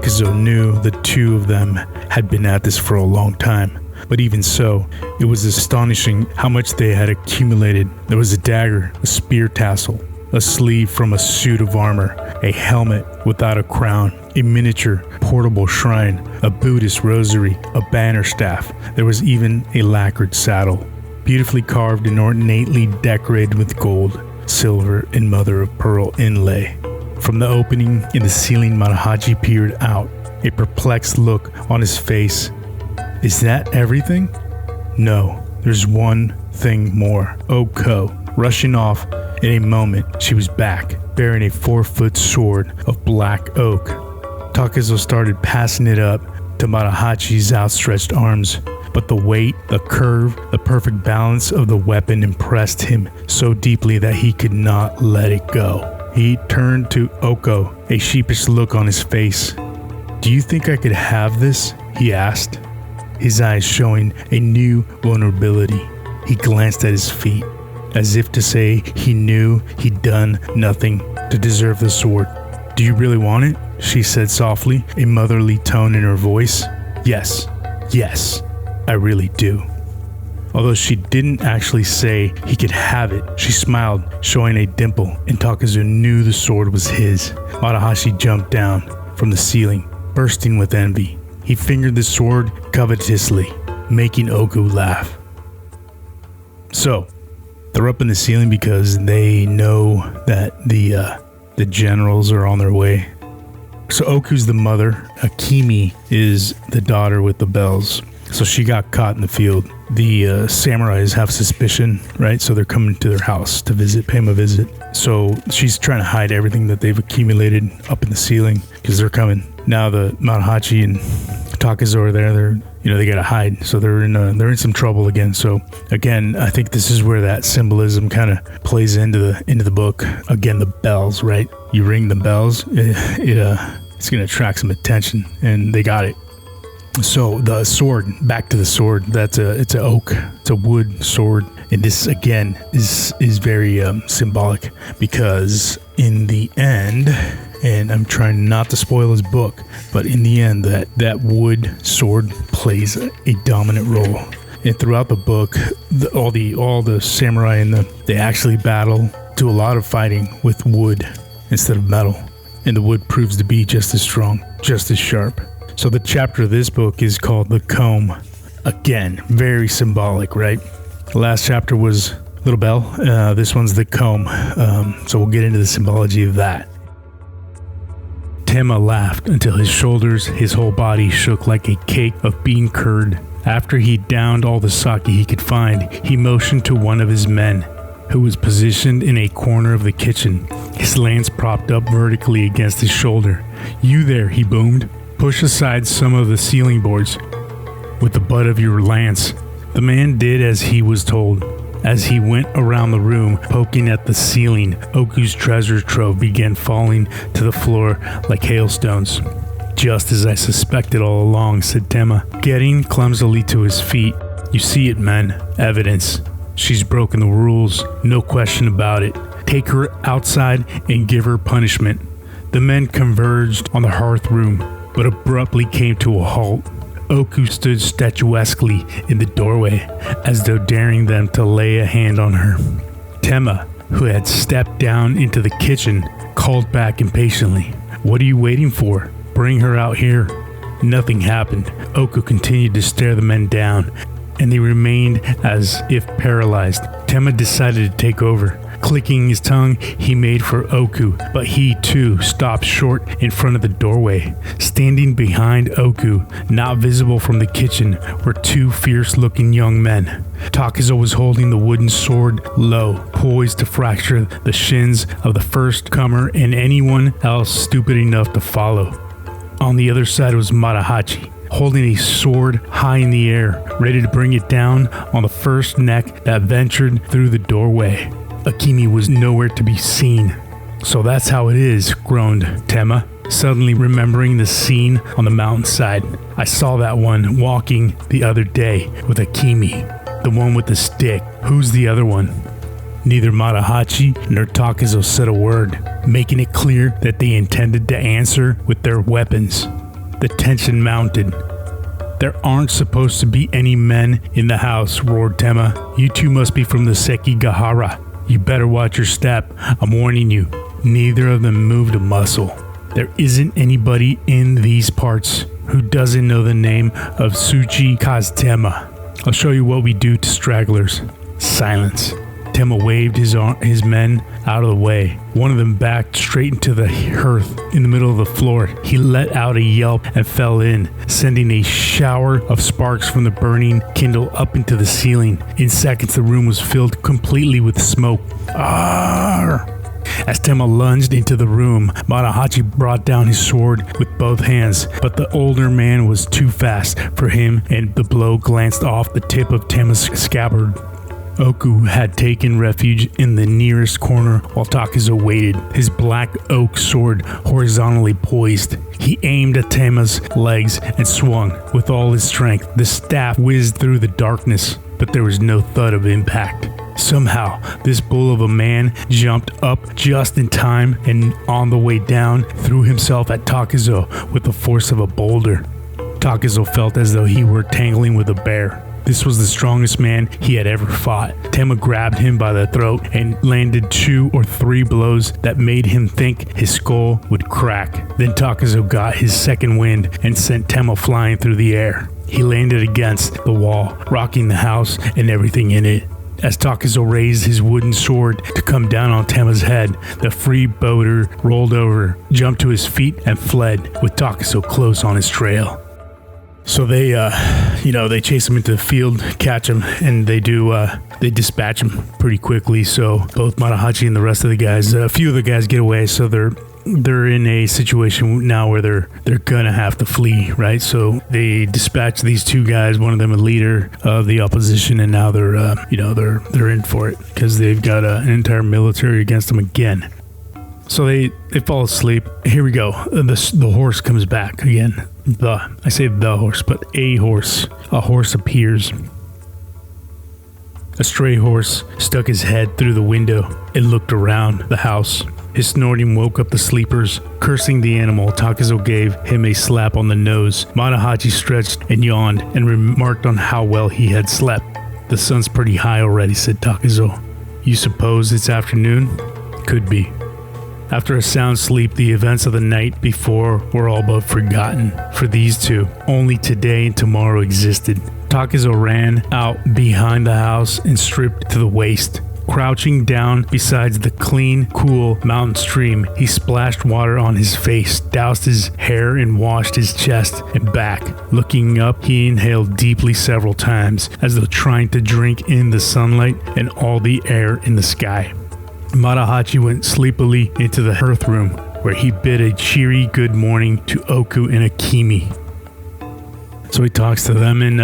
Takazo knew the two of them had been at this for a long time. But even so, it was astonishing how much they had accumulated. There was a dagger, a spear tassel, a sleeve from a suit of armor, a helmet without a crown, a miniature portable shrine, a Buddhist rosary, a banner staff. There was even a lacquered saddle, beautifully carved and ornately decorated with gold, silver, and mother-of-pearl inlay. From the opening in the ceiling, Matahachi peered out, a perplexed look on his face. Is that everything? No, there's one thing more. Oko, rushing off. In a moment, she was back, bearing a 4-foot sword of black oak. Takazo started passing it up to Matahachi's outstretched arms, but the weight, the curve, the perfect balance of the weapon impressed him so deeply that he could not let it go. He turned to Oko, a sheepish look on his face. "Do you think I could have this?" he asked, his eyes showing a new vulnerability. He glanced at his feet, as if to say he knew he'd done nothing to deserve the sword. "Do you really want it?" she said softly, a motherly tone in her voice. Yes, I really do." Although she didn't actually say he could have it, she smiled, showing a dimple, and Takazo knew the sword was his. Matahachi jumped down from the ceiling, bursting with envy. He fingered the sword covetously, making Oko laugh. So, they're up in the ceiling because they know that the generals are on their way. So Oku's the mother. Akimi is the daughter with the bells. So she got caught in the field. The samurais have suspicion, right? So they're coming to their house to pay them a visit. So she's trying to hide everything that they've accumulated up in the ceiling because they're coming. Now the Matahachi and Takazo are there. They gotta hide. So they're in some trouble again. So again, I think this is where that symbolism kind of plays into the book. Again, the bells, right? You ring the bells, it's gonna attract some attention, and they got it. So the sword, back to the sword. It's an oak. It's a wood sword, and this again is very symbolic because in the end, and I'm trying not to spoil his book, but in the end, that wood sword plays a dominant role. And throughout the book, all the samurai they actually battle, do a lot of fighting with wood instead of metal, and the wood proves to be just as strong, just as sharp. So the chapter of this book is called The Comb. Again, very symbolic, right? The last chapter was Little Bell. This one's The Comb. So we'll get into the symbology of that. Tema laughed until his shoulders, his whole body shook like a cake of bean curd. After he downed all the sake he could find, he motioned to one of his men, who was positioned in a corner of the kitchen, his lance propped up vertically against his shoulder. "You there," he boomed. "Push aside some of the ceiling boards with the butt of your lance." The man did as he was told. As he went around the room, poking at the ceiling, Oku's treasure trove began falling to the floor like hailstones. "Just as I suspected all along," said Tema, getting clumsily to his feet. "You see it, men. Evidence. She's broken the rules, no question about it. Take her outside and give her punishment." The men converged on the hearth room, but abruptly came to a halt. Oku stood statuesquely in the doorway, as though daring them to lay a hand on her. Tema, who had stepped down into the kitchen, called back impatiently. "What are you waiting for? Bring her out here." Nothing happened. Oku continued to stare the men down, and they remained as if paralyzed. Tema decided to take over. Clicking his tongue, he made for Oku, but he too stopped short in front of the doorway. Standing behind Oku, not visible from the kitchen, were two fierce-looking young men. Takazo was holding the wooden sword low, poised to fracture the shins of the first comer and anyone else stupid enough to follow. On the other side was Matahachi, holding a sword high in the air, ready to bring it down on the first neck that ventured through the doorway. Akimi was nowhere to be seen. "So that's how it is," groaned Tema, suddenly remembering the scene on the mountainside. "I saw that one walking the other day with Akimi, the one with the stick. Who's the other one?" Neither Matahachi nor Takazo said a word, making it clear that they intended to answer with their weapons. The tension mounted. "There aren't supposed to be any men in the house," roared Tema. "You two must be from the Sekigahara. You better watch your step. I'm warning you." Neither of them moved a muscle. There isn't anybody in these parts who doesn't know the name of Tsuchi Kazutema. "I'll show you what we do to stragglers." Silence. Tema waved his men out of the way. One of them backed straight into the hearth in the middle of the floor. He let out a yelp and fell in, sending a shower of sparks from the burning kindle up into the ceiling. In seconds, the room was filled completely with smoke. Arr! As Tema lunged into the room, Matahachi brought down his sword with both hands, but the older man was too fast for him and the blow glanced off the tip of Tema's scabbard. Oku had taken refuge in the nearest corner while Takuzo waited, his black oak sword horizontally poised. He aimed at Tema's legs and swung with all his strength. The staff whizzed through the darkness, but there was no thud of impact. Somehow, this bull of a man jumped up just in time and on the way down threw himself at Takuzo with the force of a boulder. Takuzo felt as though he were tangling with a bear. This was the strongest man he had ever fought. Tema grabbed him by the throat and landed 2 or 3 blows that made him think his skull would crack. Then Takuzo got his second wind and sent Tema flying through the air. He landed against the wall, rocking the house and everything in it. As Takuzo raised his wooden sword to come down on Tema's head, the freebooter rolled over, jumped to his feet, and fled, with Takuzo close on his trail. So they chase him into the field, catch him, and they dispatch him pretty quickly. So both Matahachi and the rest of the guys, a few of the guys get away. So they're in a situation now where they're gonna have to flee, right? So they dispatch these 2 guys, one of them a leader of the opposition, and now they're in for it because they've got an entire military against them again. So they fall asleep. Here we go. The horse comes back again. I say the horse, but a horse appears. A stray horse stuck his head through the window and looked around the house. His snorting woke up the sleepers. Cursing the animal, Takuzo gave him a slap on the nose. Matahachi stretched and yawned and remarked on how well he had slept. "The sun's pretty high already," said Takuzo. "You suppose it's afternoon?" "Could be." After a sound sleep, the events of the night before were all but forgotten. For these two, only today and tomorrow existed. Takuzo ran out behind the house and stripped to the waist. Crouching down beside the clean, cool mountain stream, he splashed water on his face, doused his hair, and washed his chest and back. Looking up, he inhaled deeply several times, as though trying to drink in the sunlight and all the air in the sky. Matahachi went sleepily into the hearth room, where he bid a cheery good morning to Oku and Akemi. So he talks to them, and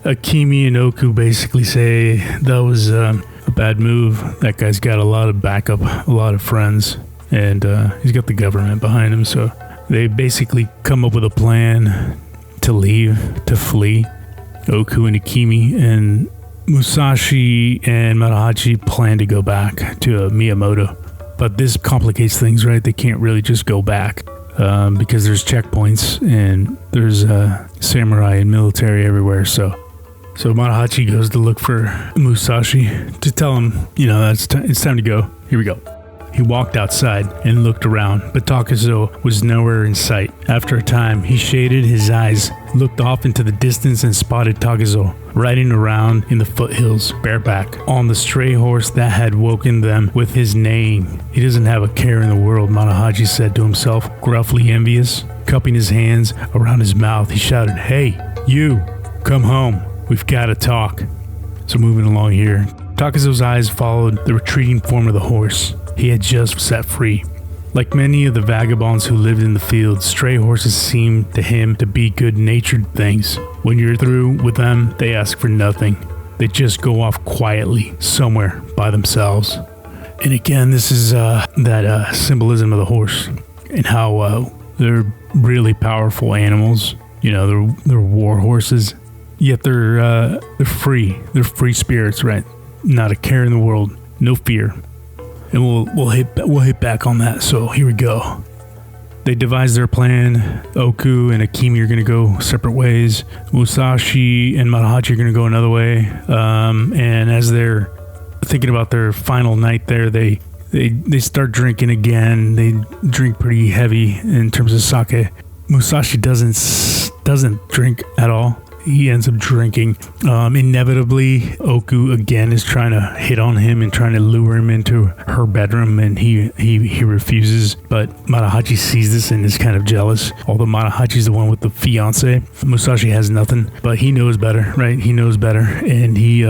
Akemi and Oku basically say that was a bad move. That guy's got a lot of backup, a lot of friends, and he's got the government behind him. So they basically come up with a plan to leave, to flee. Oku and Akemi and Musashi and Matahachi plan to go back to Miyamoto, but this complicates things, right? They can't really just go back because there's checkpoints and there's samurai and military everywhere. So Matahachi goes to look for Musashi to tell him, it's time to go. Here we go. He walked outside and looked around, but Takuzo was nowhere in sight. After a time, he shaded his eyes, looked off into the distance, and spotted Takuzo riding around in the foothills, bareback, on the stray horse that had woken them with his neighing. He doesn't have a care in the world, Matahachi said to himself, gruffly envious. Cupping his hands around his mouth, he shouted, "Hey, you, come home. We've got to talk." So moving along here, Takuzo's eyes followed the retreating form of the horse he had just set free. Like many of the vagabonds who lived in the fields, stray horses seemed to him to be good-natured things. When you're through with them, they ask for nothing. They just go off quietly, somewhere by themselves. And again, this is that symbolism of the horse and how they're really powerful animals. They're war horses, yet they're free. They're free spirits, right? Not a care in the world, no fear. And we'll hit back on that. So here we go. They devise their plan. Oku and Akemi are going to go separate ways. Musashi and Matahachi are going to go another way. And as they're thinking about their final night there, they start drinking again. They drink pretty heavy in terms of sake. Musashi doesn't drink at all. He ends up drinking. Inevitably, Oku again is trying to hit on him and trying to lure him into her bedroom, and he refuses. But Matahachi sees this and is kind of jealous. Although Matahachi's the one with the fiance, Musashi has nothing. But he knows better, right? He knows better, and he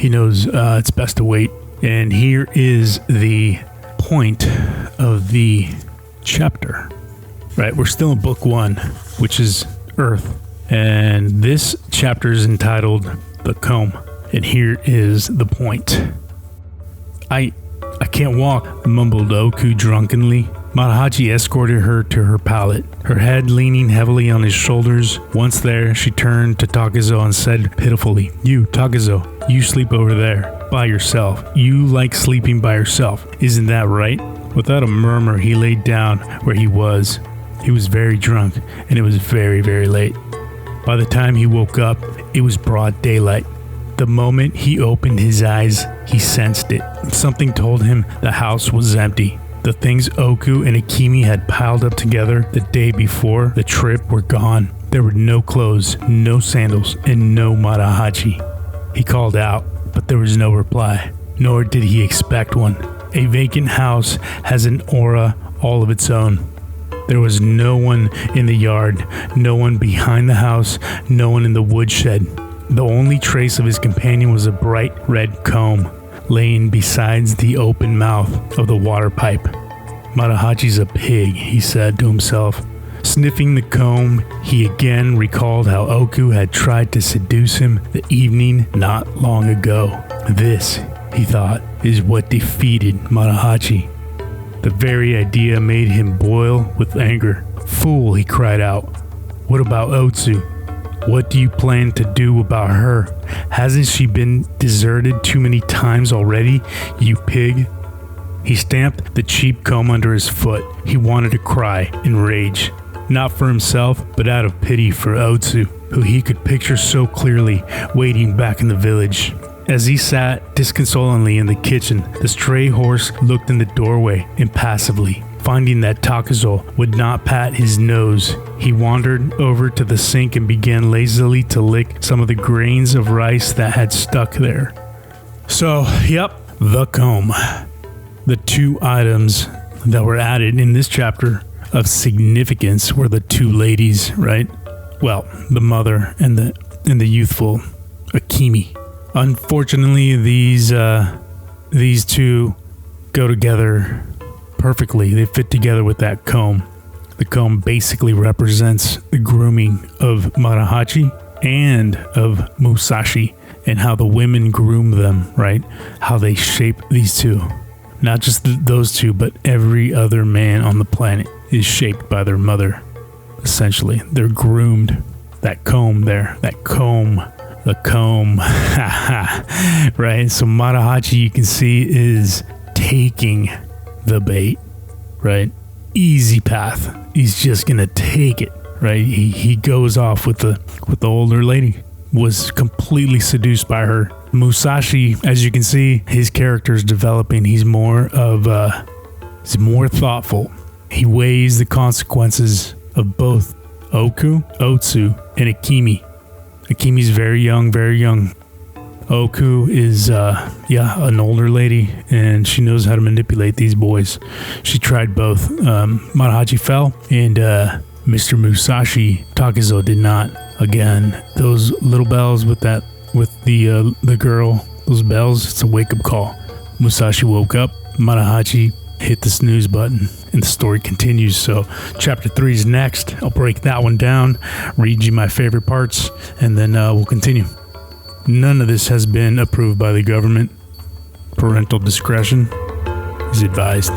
knows it's best to wait. And here is the point of the chapter. Right, we're still in book 1, which is Earth. And this chapter is entitled The Comb. And here is the point. I can't walk, mumbled Oku drunkenly. Matahachi escorted her to her pallet, her head leaning heavily on his shoulders. Once there, she turned to Takezo and said pitifully, "You, Takezo, you sleep over there, by yourself. You like sleeping by yourself, isn't that right?" Without a murmur, he laid down where he was. He was very drunk, and it was very, very late. By the time he woke up, it was broad daylight. The moment he opened his eyes, he sensed it. Something told him the house was empty. The things Oku and Akemi had piled up together the day before the trip were gone. There were no clothes, no sandals, and no Matahachi. He called out, but there was no reply, nor did he expect one. A vacant house has an aura all of its own. There was no one in the yard, no one behind the house, no one in the woodshed. The only trace of his companion was a bright red comb laying beside the open mouth of the water pipe. "Matahachi's a pig," he said to himself. Sniffing the comb, he again recalled how Oku had tried to seduce him the evening not long ago. This, he thought, is what defeated Matahachi. The very idea made him boil with anger. "Fool," he cried out. "What about Otsu? What do you plan to do about her? Hasn't she been deserted too many times already, you pig?" He stamped the cheap comb under his foot. He wanted to cry in rage, not for himself, but out of pity for Otsu, who he could picture so clearly waiting back in the village. As he sat disconsolately in the kitchen, the stray horse looked in the doorway impassively. Finding that Takezo would not pat his nose, he wandered over to the sink and began lazily to lick some of the grains of rice that had stuck there. So, yep, the comb. The two items that were added in this chapter of significance were the two ladies, right? Well, the mother and the youthful Akemi. Unfortunately, these two go together perfectly. They fit together with that comb. The comb basically represents the grooming of Matahachi and of Musashi, and how the women groom them, right? How they shape these two. Not just those two, but every other man on the planet is shaped by their mother. Essentially, they're groomed. That comb there, that comb. The comb, right? So Matahachi, you can see, is taking the bait, right? Easy path. He's just gonna take it, right? He goes off with the older lady. Was completely seduced by her. Musashi, as you can see, his character is developing. He's more thoughtful. He weighs the consequences of both Oku, Otsu, and Akemi. Akemi's very young, very young. Oku is, an older lady, and she knows how to manipulate these boys. She tried both. Matahachi fell, and Mr. Musashi, Takezo, did not. Again, those little bells with the girl, those bells, it's a wake-up call. Musashi woke up, Matahachi hit the snooze button, and the story continues. So chapter 3 is next. I'll break that one down, read you my favorite parts, and then we'll continue. None of this has been approved by the government. Parental discretion is advised.